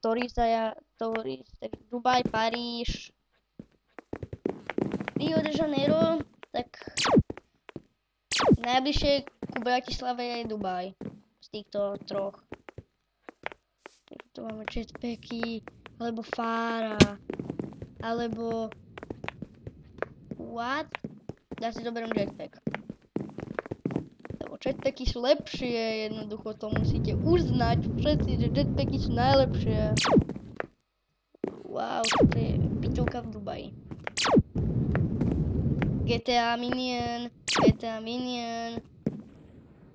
Tories, Dubaj, Paríž, Rio de Janeiro, tak najbližšie ku Bratislave je Dubaj z týchto troch. Takže tu máme jetpacky, alebo Fára, alebo what? Ja si zoberiem jetpack. Lebo jetpacky sú lepšie, jednoducho to musíte uznať všetci, že jetpacky sú najlepšie. Wow, to je bytovka v Dubaji. GTA Minion.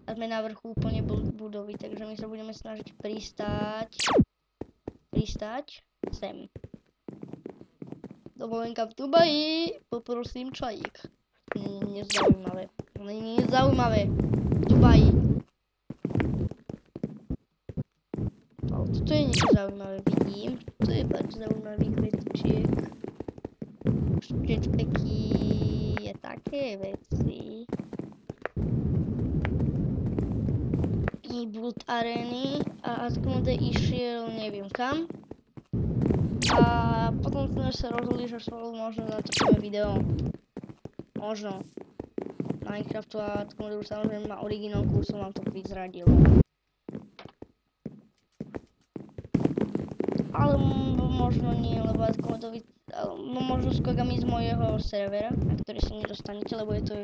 A sme na vrchu úplne budovy, takže my sa budeme snažiť pristáť sem. Dovolenka v Dubaji, poprosím čajík. Nezaujímavé. Nezaujímavé. V Dubaji. Ale toto je niečo zaujímavé, vidím. To je pár zaujímavých vecičiek. Jetpacky a také veci. E-boot areny a Asmode išiel neviem kam. A potom sme sa rozhodli, že spolu možno natočíme video. Možno. Minecraftu a Asmode už samozrejme má originálku, som vám to vyzradil. Ale možno nie, lebo Asmodovi, možno s kolegami z mojeho servera, na ktorý sa nedostanete, lebo je to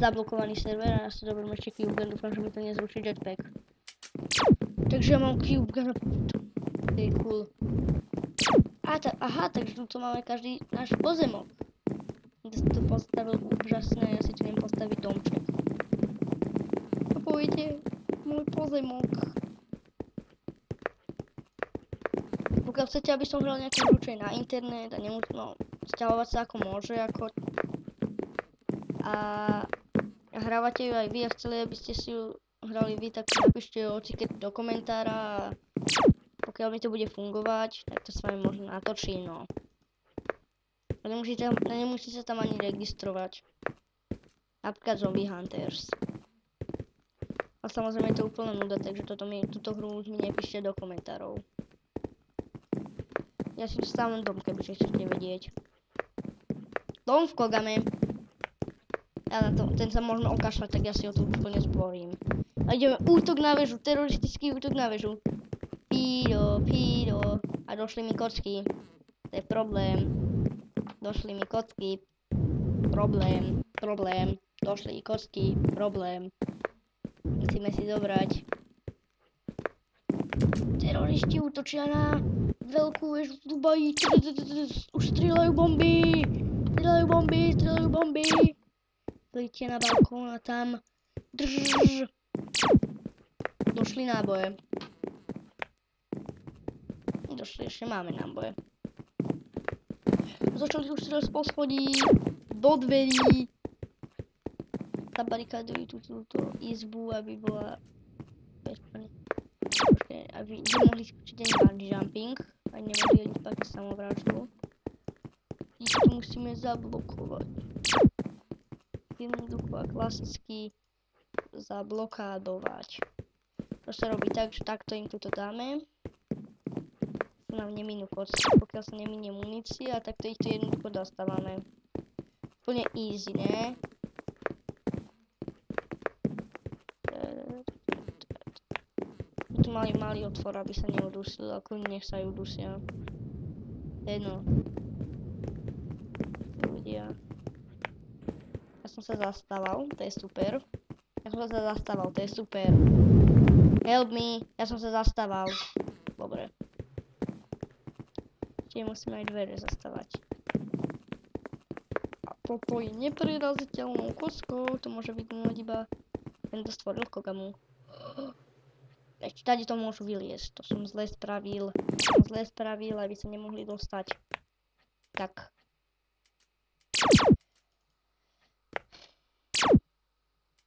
zablokovaný server a ja si zoberiem ešte CubeGun, dúfam, že mi to nezruší jetpack. Takže ja mám CubeGun a to je cool. Aha, takže tu máme každý náš pozemok. Ja si to postavil úžasné, ja si tu neviem postaviť domček. A pojďte, môj pozemok. Pokiaľ chcete, aby som hral nejaké kľúče na internet a nemusím sťahovať sa ako môže, a hrávate ju aj vy a chceli, aby ste si ju hrali vy, tak napíšte hocikedy do komentára a pokiaľ mi to bude fungovať, tak to s vami možno natočím, no. A nemusíte sa tam ani registrovať. Napríklad Zombie Hunters. A samozrejme je to úplne nuda, takže túto hru už mi nepíšte do komentárov. Ja si stavím dom, kebyže chcete vedieť. Dom v Kogame. Ja na to, ten sa môžeme okašľať, tak ja si ho tu úplne zborím. A ideme útok na väžu, teroristický útok na väžu. Píro. A došli mi kocky. To je problém. Došli mi kocky. Problém. Došli kocky. Problém. Musíme si zobrať. Teroristi útočia na veľkú väžu v Dubaji. Už strieľajú bomby. Poďte na balkón a tam. Došli náboje. Ešte máme náboje. Začali už strieľať z poschodí. Do dverí. Zabarikádujú túto izbu, aby bola bezpečná. Aby nemohli skočiť ani bungee jumping. Aj nemohli ani spáchať samovraždu. Ich tu musíme zablokovať. Jednoducho a klasicky zablokádovať. To sa robí tak, že takto im tuto dáme. Nám neminú kocky, pokiaľ sa neminie munícia, tak to ich tu jednoducho dostávame. Úplne easy, ne? Tu mali malý otvor, aby sa neudusili, ako nech sa aj udusia. Jedno. Ľudia. Ja som sa zastával, to je super. Help me, ja som sa zastával. Dobre. Čiže musíme aj dvere zastávať. A toto je nepreraziteľnou kockou, to môže vygnúť iba ten, kto stvoril Kogamu. Ešte tady to môžu vyliesť, to som zle spravil, aby sa nemohli dostať. Tak.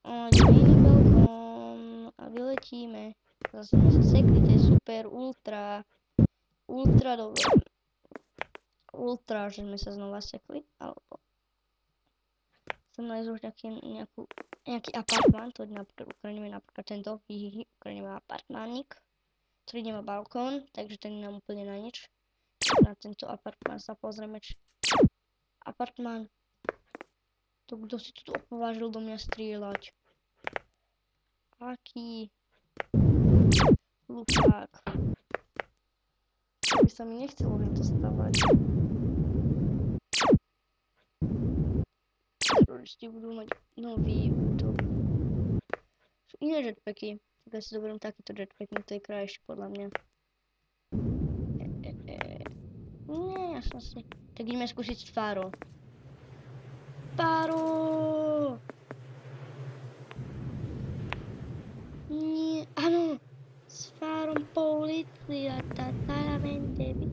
Iný balkón a vyletíme. Zase sme sa sekli, to je super, ultra dobré. Že sme sa znova sekli, alebo chcem nájsť už nejaký apartmán, to napríklad ukradneme napríklad tento, ukradneme apartmánik. ktorý nemá balkón, takže ten nám úplne na nič. Na tento apartmán sa pozrieme, apartmán. To kto si tu opovážil do mňa strieľať? Aký hlupák. By sa mi nechcelo už to stavať. Teroristi budú mať nový útok. Sú iné jetpacky. Tak ja si zoberiem takýto jetpack, to je krajší podľa mňa. Nie, ja som si... Tak ideme skúsiť Faro. Faro! Nie, áno! S Farom polícia, totalmente.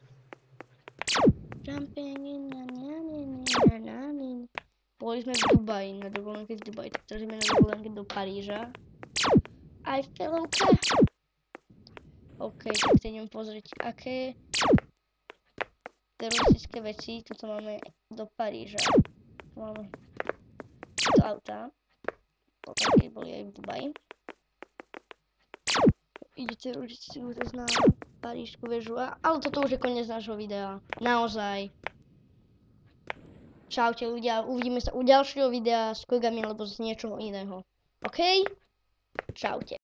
Jumping in na. Boli sme v Dubaji, na dovolenke v Dubaji, tak teraz sme na dovolenke do Paríža. Eiffelovka. OK, tak sa idem pozrieť, aké teroristické veci toto máme do Paríža. Máme do auta, keď boli aj v Dubaji. Ide teroristi útočiť na Parížsku väžu, ale toto už je koniec nášho videa. Naozaj. Čaute ľudia, uvidíme sa u ďalšieho videa s kolegami alebo z niečoho iného. OK? Čaute.